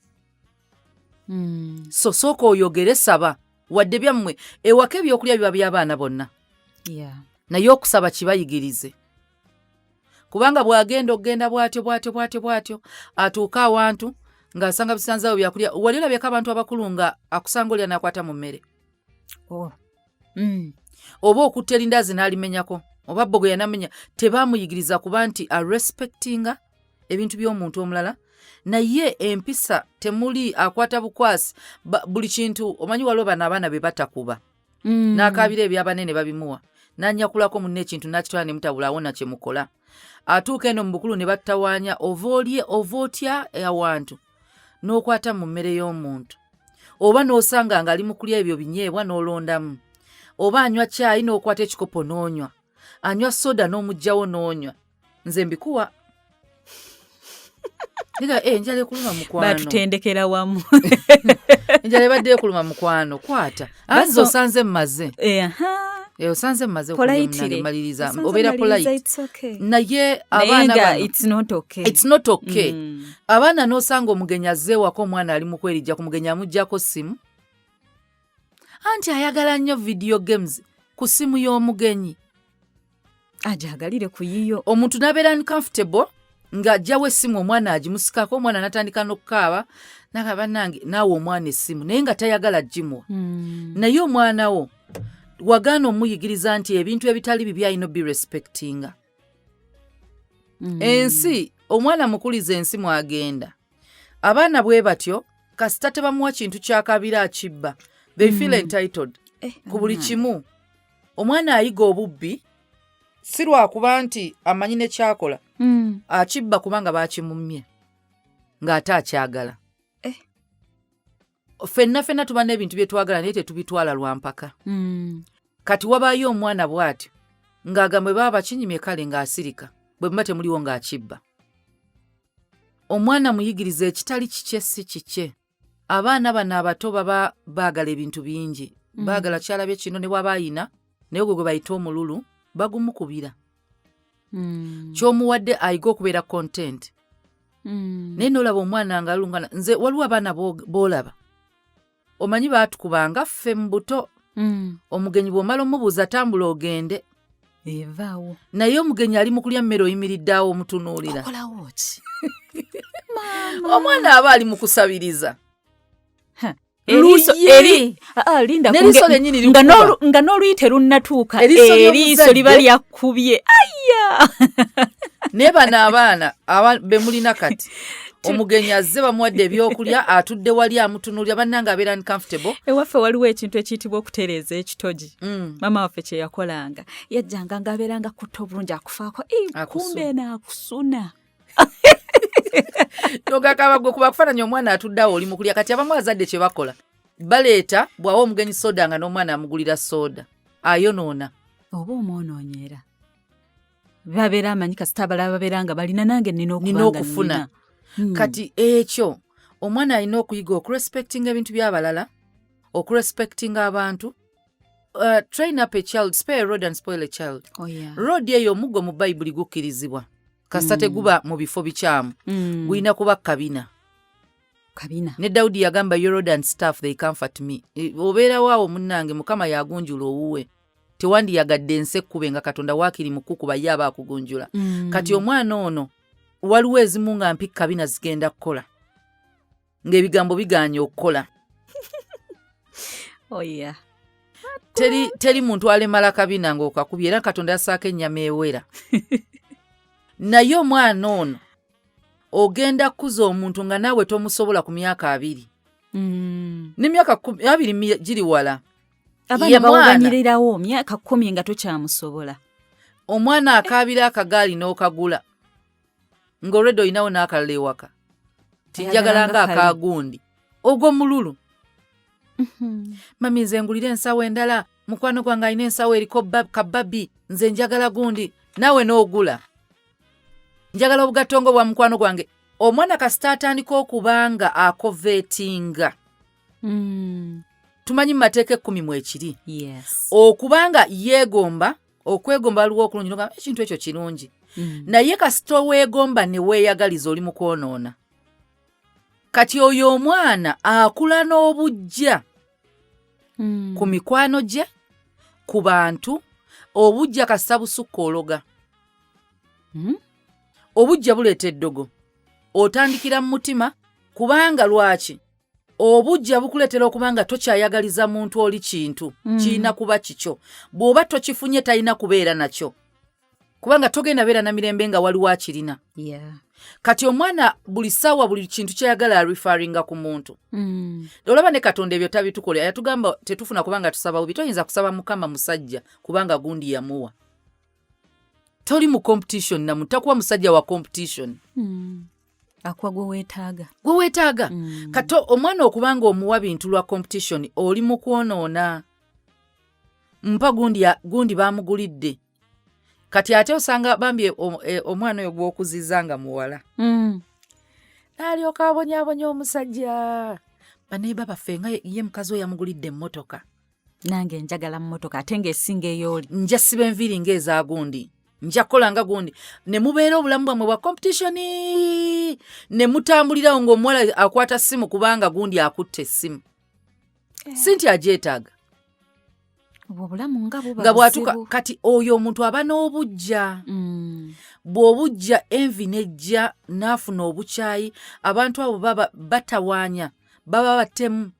so sooka oyogere saba wadde byammwe ewaka ebyokulya biba by'abaana bonna naye okusaba kibayigirize kubanga bw'agenda okugenda bw'atyo atuuka awantu ng'asanga bisanzawo byakulya wali olabyeko abantu abakulu nga akusanga olya n'akwata mu mmere oba okutta erindaazi n'alimenyako oba bbogo yanamenya tebaamuyigiriza kuba nti arespectinga ebintu by'omuntu omulala naye empisa temuli akwata bukwasi buli kintu omanyi waliwo bano abaana be batakuba n'akaabira ebyabanene babimuwa n'annyakulako munne ekintu n'akitwala ne mutabulawo na kye mukola atuuka eno mu bukulu ne battawaanya ova otya awantu n'okwata mu mmere y'omuntu oba n'osanga nga ali mu kulya ebyo binyeebwa n'olondamu oba anywa caayi n'okwata ekikopo n'onywa anywa soda n'omuggyawo n'onywa nze mbikuwa enjala ekuluma mukwano batutendekera wamu enjala ebadde ekuluma mukwano kwata anze osanze mmaze osanze mmaze okumaliriza obeera polite naye abaana it's not okay abaana n'osanga omugenyi azze ewaka omwana ali mu kwerijja ku mugenyi amuggyako simu anti ayagala nnyo video games ku simu y'omugenyi ajagalire ku yiyo omuntu n'abeera uncomfortable ng'aggyawo essimu omwana agimusikako omwana n'atandika n'okukaaba n'agamba nange naawe omwana essimu naye nga tayagala gimuwa naye omwana wo wagaana omuyigiriza nti ebintu ebitali bibi alina birespectinga ensi omwana mukuliza ensi mwagenda abaana bwe batyo kasita tebamuwa kintu kyakabira akibba they feel entitled ku buli kimu omwana ayiga obubbi si lwakuba nti amanyi ne kyakola akibba kubanga baakimumye ng'ate akyagala ffenna tuba n'ebintu bye twagala naye tetubitwala lwampaka kati wabaayo omwana bw'atyo ng'agamba bwe baba bakinyimye kale ng'asirika bwe muba temuliwo ng'akibba omwana muyigiriza ekitali kikye si kikye abaana bano abato baba baagala ebintu bingi baagala kyalabye kino ne waba ayina naye gwe bayita omululu bagumukubira ky'omuwadde ayiga okubeera content naye n'olaba omwana nga alungana nze waliwo abaana b'olaba omanyi baatukubanga ffe mu buto omugenyi bw'omala omubuuza tambula ogende evaawo naye omugenyi ali mu kulya mmere oyimiridde awo omutunuulira okolawo ki omwana aba ali mu kusabiriza linda nga n'oluyite lunnatuuka eriiso liba lyakubye aya naye bano abaana be mulina kati omugenyi azze bamuwadde ebyokulya atudde wali amutunuulira bannanga abeera ni comfortable. Ewaffe waliwo ekintu ekiyitibwa okutereeza ekitogi. Maama waffe kye yakolanga yajjanga ng'abeeranga kutta obulungi akufaako kumbe naakusuna. Togakabagwe kuba kufaananya omwana atudde awo oli mukulya kati abamu azadde kye bakola baleeta bw'awa omugenyi soda nga n'omwana amugulira soda ayonoona oba omwonoonyera babeera amanyi kasita abalala babeera nga balina nange nina okufuna kati ekyo omwana alina okuyiga okurespectinga ebintu by'abalala okurespectinga abantu. Train up a child, spare a rod and spoil a child. Road eyo omuggo mu bayibuli gukkirizibwa kasita teguba mu bifo bikyamu gulina kuba kabina. Ne Dawudi yagamba your rod and staff they comfort me. Obeerawo awo munnange Mukama yagunjula owuwe tewandiyagadde ensi ekkube nga Katonda waakiri mukukuba ye aba akugunjula. Kati omwana ono waliwo ezimu nga mpi kabina zigenda kukola ng'ebigambo bigaanye okukola. Teri muntu alemala kabina ng'okakubye era Katonda yasaako ennyama ewera. Naye omwana ono ogenda kukuza omuntu nga naawe tomusobola ku myaka 2 n'emyaka 20 giri wala. Abaana bawaganyirirawo myaka 10 nga tokyamusobola. Omwana akaabira akagaali n'okagula ng'olwedde olinawo n'akalala ewaka tinjagala nga akaagundi ogw'omululu. Mami nze ngulira ensawo endala mukwano gwange alina ensawo eriko kababi nze njagala gundi naawe n'ogula. Njagala obugatongo bwa mukwano gwange. Omwana kasita atandika okubanga akovetinga tumanyi mu mateeka 10 mwekiri okubanga yeegomba okwegomba waliwo okulungi nga ekintu ekyo kirungi naye kasita weegomba ne weeyagaliza oli mu kwonoona. Kati oyo omwana akula n'obujja ku mikwano gye ku bantu obujja kasita busukka ologa. Obujja buleeta eddogo otandikira mu mutima kubanga lwaki obujja bukuleetera okubanga tokyayagaliza muntu oli kintu kirina kuba kikyo bw'oba tokifunye talina kubeera nakyo kubanga togenda beera na mirembe nga waliwo akirina. Kati omwana buli ssaawa buli kintu kyayagala arifaringa ku muntu. Olaba ne Katonda ebyo tabitukola yatugamba tetufuna kubanga tusaba bubi toyinza kusaba Mukama musajja kubanga gundi yamuwa. Toli mu competition na mutakuwa musajja wa competition. Akwa gwe weetaaga. Kato omwana okubanga omuwa bintu lwa competition oli mu kwonoona. Mpa gundi baamugulidde. Kati ate osanga bambye omwana oyo gw'okuzizanga muwala. N'alyoka abonyaabonya omusajja. Baneeba baffe nga ye mukazi oyo yamugulidde emmotoka. Nange njagala mmotoka ate ng'esinga ey'oli. Nja siba enviiri ng'eza gundi. Nja kola nga gundi. Ne mubeera obulamu bwammwe bwa competition. Ne mutambulirawo ng'omuwala akwata ssimu kubanga gundi akutte essimu. Sinti agyetaaga. Obulamu nga bwatuka kati oyo omuntu aba n'obujja. Bw'obujja envi nejja n'afuna obukyayi abantu abo baba batawaanya baba batemu.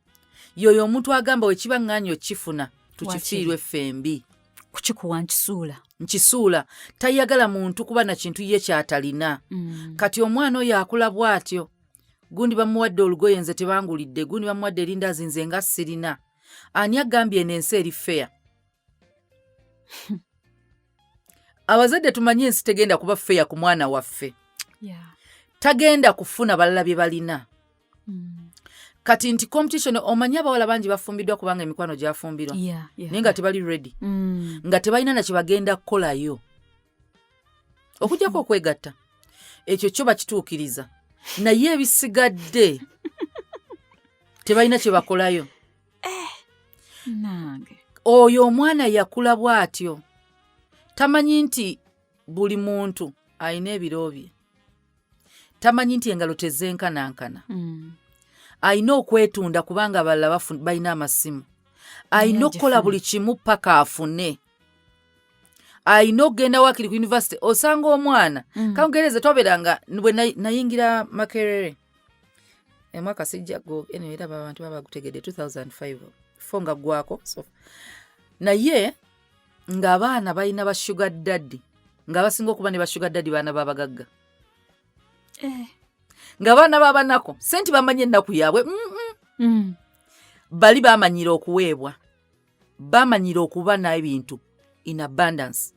Yoyo omuntu agamba wekiba ng'anyi okifuna tukifiirwe ffembi. Kukikuwa nkisuula tayagala muntu kuba na kintu ye kyatalina. Kati omwana oyo akula bw'atyo gundi bamuwadde olugoye nze tebangulidde gundi bamuwadde erindazi nze nga sirina. Ani agambye n'ensi eri fair? Abazadde tumanyi ensi tegenda kuba fair ku mwana waffe. Tagenda kufuna balala bye balina. Kati nti competition omanyi abawala bangi bafumbiddwa kubanga emikwano gyafumbirwa naye nga tebali ready nga tebalina na kye bagenda kukolayo okujjako okwegatta ekyo kyo bakituukiriza naye ebisigadde tebalina kye bakolayo. Oyo omwana yakula bw'atyo tamanyi nti buli muntu alina ebiro bye tamanyi nti engalo tezenkanankana. Alina okwetunda kubanga abalala balina amasimu. Alina okukola buli kimu paka afune. Alina okugenda waakiri ku university. Osanga omwana kangereze twabeeranga bwe nayingira Makerere emwaka sijjago eno era abantu baba gutegedde 2005 fonga gwako so naye ng'abaana balina ba sugar daddy ng'abasinga okuba ne ba sugar daddy baana babagagga ng'abaana babanako senti bamanye ennaku yaabwe bali bamanyira okuweebwa bamanyira okuba n'ebintu in abundance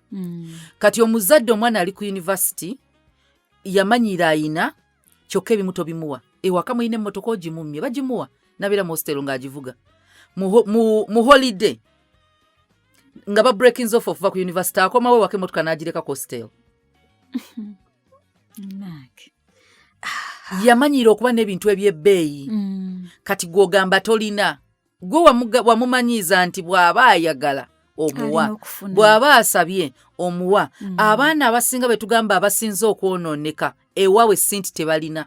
kati omuzadde omwana ali ku university yamanyira ayina kyokka ebimu tobimuwa ewaka muyina emmotoka ogimumye bagimuwa nabeera mu hostelo ng'agivuga mu holiday nga ba breakings off okuva ku university akomawo ewaka emmotoka n'agireka ku hostel yamanyira okuba n'ebintu ebyebbeeyi kati gw'ogamba tolina gwe wamumanyiiza nti bw'aba ayagala omuwa bw'aba asabye omuwa abaana abasinga be tugamba abasinze okwonooneka ewawe sinti tebalina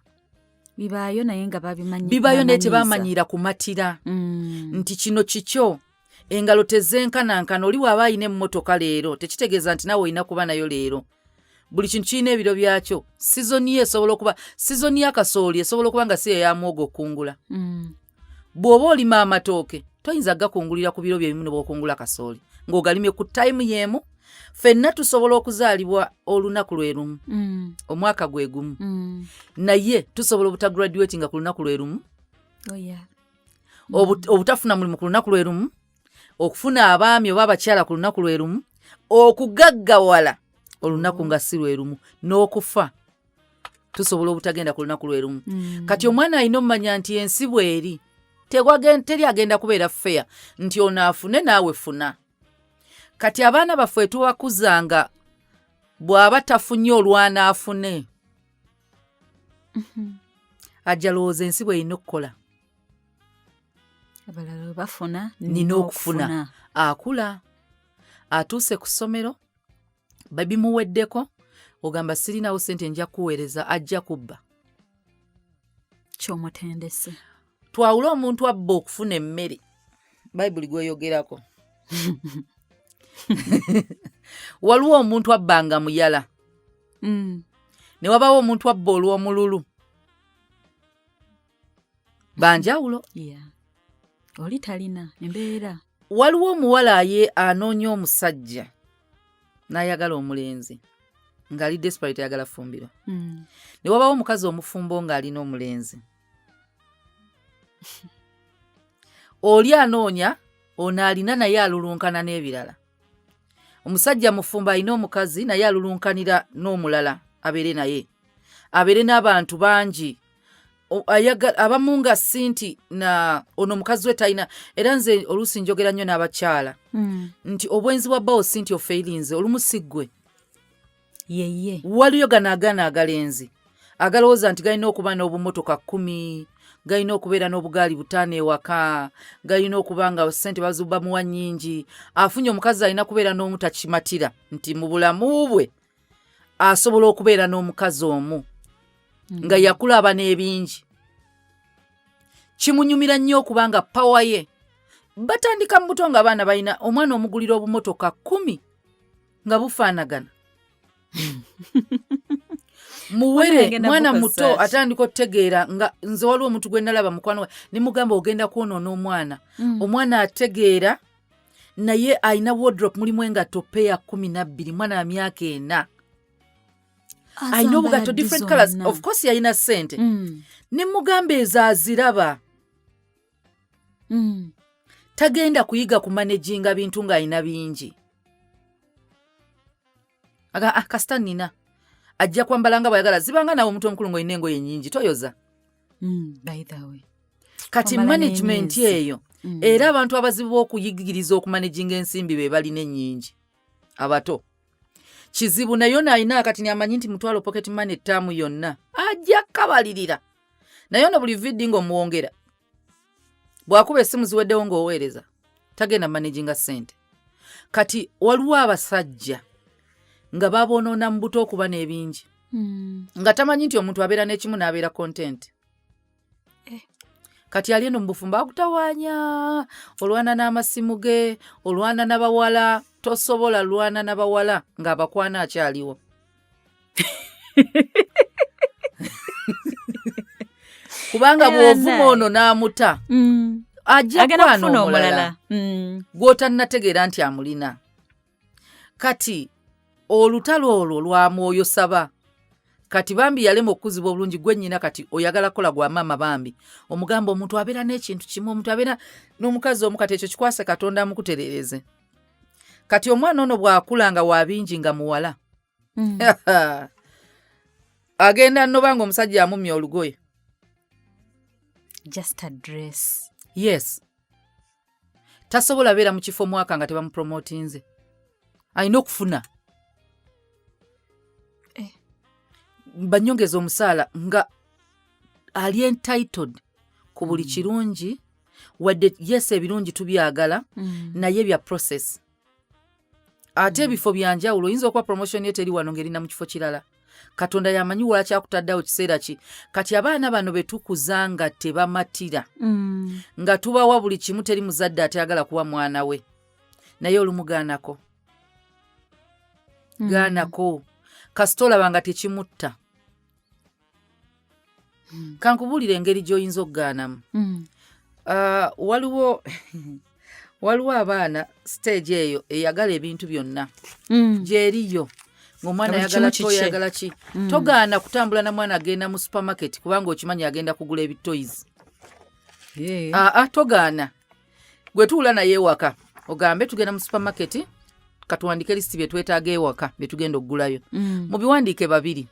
bibaayo naye nga bibaayo naye tebamanyira kumatira nti kino kikyo engalo tezenkanankana oli bw'aba ayina emmotoka leero tekitegeeza nti nawe olina kuba nayo leero buli kintu kirina ebiro byakyo sizoni ye esobola okuba sizoni y'akasooli esobola okuba nga si eyamwogo okungula bw'oba olima amatooke toyinza gakungulira ku biro byebimu ne bw'okungula kasooli ng'ogalimye ku tayimu y'emu ffenna tusobola okuzaalibwa olunaku lwe lumu omwaka gwe gumu naye tusobola obutagraduatinga ku lunaku lwe lumu obutafuna mulimu ku lunaku lwe lumu okufuna abaami oba abakyala ku lunaku lwe lumu okugaggawala olunaku nga si lwe lumu n'okufa tusobola obutagenda ku lunaku lwe lumu kati omwana alina omumanya nti ensi bw'eri teri agenda kubeera feya nti ono afune naawe funa kati abaana baffe tuwakuzanga bw'aba tafunye olwana afune ajja lowooza ensi bw'erina okukola abalala bafuna nina okufuna akula atuuse ku ssomero babimuweddeko ogamba sirinawo sente nja kuweereza ajja kubba kyomutendese twawule omuntu abba okufuna emmere bayibuli gweyogerako waliwo omuntu abbanga muyala ne wabawo omuntu abba olw'omululu banjawulo oli talina embeera waliwo omuwala ye anoonya omusajja n'ayagala omulenzi ng'ali desperate ayagala fumbiro ne wabawo omukazi omufumbo ng'alina omulenzi oli anoonya ono alina naye alulunkana n'ebirala omusajja mufumbo alina omukazi naye alulunkanira n'omulala abeere naye abeere n'abantu bangi abamu nga sinti na ono omukazi we talina era nze oluusi njogera nnyo n'abakyala nti obwenzi bwa bawo sinti ofeirinze olumu siggwe yeye waliyo gano agaana agalenzi agalowooza nti galina okuba n'obumotoka 10 galina okubeera n'obugaali 5 ewaka galina okuba nga sente bamuwa nnyingi afunye omukazi alina kubeera n'omu takimatira nti mu bulamu bwe asobola okubeera n'omukazi omu nga yakulaba n'ebingi kimunyumira nnyo okuba nga pawa ye batandika mu buto nga abaana balina omwana omugulira obumotoka 10 nga bufaanagana muwere mwana muto atandika okutegeera nga nze waliwo omuntu gwe nalaba mukwano ne mugamba ogenda kwonoona omwana omwana ategeera naye alina wardrobe mulimu engatto peya 12 mwana wa myaka 4 alina obugatto different colors of course yalina ssente ne mugamba ezo aziraba tagenda kuyiga kumanaginga bintu ng'alina bingi kasita nina ajja kwambala nga bwayagala zibanga nawe omuntu omukulu ng'olina engoye nnyingi toyoza kati management eyo era abantu abazibu b'okuyigiriza okumanaginga ensimbi be balina ennyingi abato kizibu naye naalina kati amanyi nti mutwalo pocket money ettaamu yonna ajja kabalirira naye ono buli vidi ng'omuwongera bw'akuba essimu ziweddewo ng'oweereza tagenda managinga ssente kati waliwo abasajja nga baboonoona mu buto okuba n'ebingi nga tamanyi nti omuntu abeera n'ekimu n'abeera content kati ali eno mu bufumbo akutawaanya olwana n'amasimu ge olwana n'abawala tosobola lwana n'abawala ng'abakwana akyaliwo kubanga bw'ovuma ono n'amuta ajja kwana omulala gw'otannategeera nti amulina. Kati olutalo olwo lwa Mwoyo Saba. Kati bambi yalema okuzibwa obulungi gwe nnyina kati oyagala kola gwa maama bambi. Omugamba omuntu abeera n'ekintu kimu, omuntu abeera n'omukazi omu kati ekyo kikwase Katonda amukutereereze. Kati omwana ono bw'akula nga wa bingi nga muwala. Agenda nnoba nga omusajja amumya olugoye. Just a dress. Yes. Tasobola beera mu kifo mwaka nga tebamupromotinze. Alina okufuna. Banyongeza omusaala nga ali entitled ku buli kirungi wadde yes ebirungi tubyagala naye bya process. Ate ebifo byanjawulo oyinza okuba promotion ye teri wano ng'erina mu kifo kirala. Katonda yamanyi wala kyakutaddawo kiseera ki. Kati abaana bano betukuza nga tebamatira nga tubawa buli kimu, teri muzadde atayagala kuwa mwana we naye olumugaanako gaanako kasita olaba nga tekimutta. Kankubuulira engeri gy'oyinza okugaanamu. Waliwo abaana stage eyo eyagala ebintu byonna gy'eriyo ng'omwana ayagala ki oyagala ki. Togaana kutambula na mwana agenda mu supermarket kubanga okimanyi agenda kugula ebitoys. Togaana gwe tuula naye ewaka ogambe tugenda mu supermarket katuwandike lisiti bye twetaaga ewaka bye tugenda okugulayo. Mubiwandiike babiri.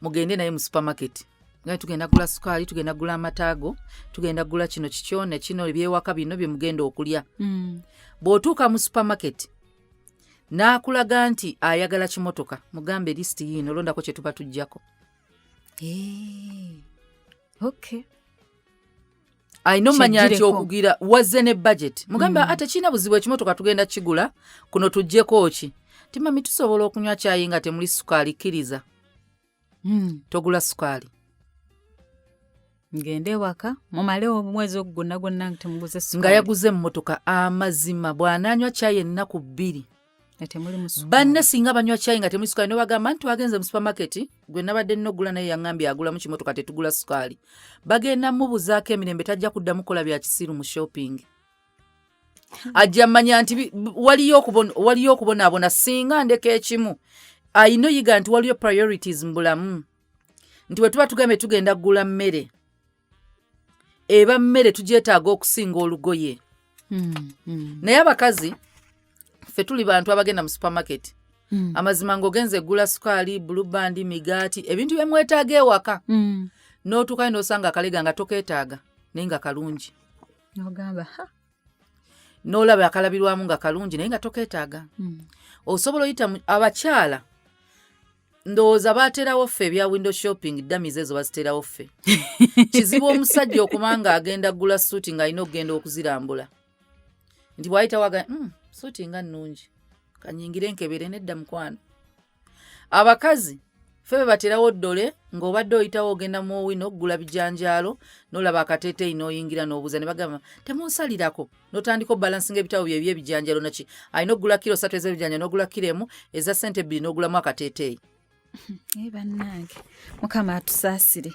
Mugende naye mu supermarket. Nga tugenda gula sukaali, tugenda gula amataago, tugenda gula kino kikyo ne kino ebyewaka bino bye mugenda okulya. Bw'otuuka mu supermarket n'akulaga nti ayagala kimotoka, mugambe lisiti yino londako kye tuba tujjako. Okay. Ayina omanya nti okugira wazze ne budget. Mugambe ate kiina buzibu ekimotoka tugenda kigula kuno tujjeko ki. Timami tusobola okunywa caayi nga temuli sukaali, kkiriza. Togula sukaali. Ngende waka mumale omwezi ogugonna gwonna temuguze sukaali. Nga yaguze emmotoka amazima bw'anaanywa caayi ennaku 2. Banne singa banywa caayi nga temuli sukaali n'obagamba nti wagenze mu supermarket gwe nabadde nnogula naye yaŋŋambye agula mu kimotoka tetugula sukaali. Bagenda mubuzaako emirembe tajja kuddamu kola bya kisiru mu shopping. Ajja mmanya nti waliyo okubonaabona singa ndeka ekimu. Ayina oyiga nti waliyo priorities mu bulamu. Nti bwe tuba tugambe tugenda kugula mmere, eba mmere tugyetaaga okusinga olugoye. Naye abakazi ffe tuli bantu abagenda mu supermarket. Amazima ng'ogenze gula sukaali, bulubandi, migaati, ebintu bye mwetaaga ewaka. N'otuukayo n'osanga akalega nga tokeetaaga naye nga kalungi. N'ogamba n'olaba akalabirwamu nga kalungi naye nga tokeetaaga. Osobola oyita abakyala ndowooza baaterawo ffe ebya window shopping dummies ezo baziterawo ffe. Kizibu omusajja okumanga agenda gula suuti ng'alina okugenda okuzirambula. Nti bw'ayita waga suuti nga nnungi kanyingire nkebere nedda mukwano. Abakazi ffe baterawo ddole ng'obadde oyitawo ogenda mu owino okugula bijanjaalo n'olaba akateeteeyi n'oyingira n'obuuza ne bagamba temunsalirako n'otandika obalansinga ebitabo bye by'ebijanjaalo naki alina okugula kilo 3 ez'ebijanjaalo n'ogula kilo 1 eza ssente 2 n'ogulamu akateeteeyi. Bannange Mukama atusaasire.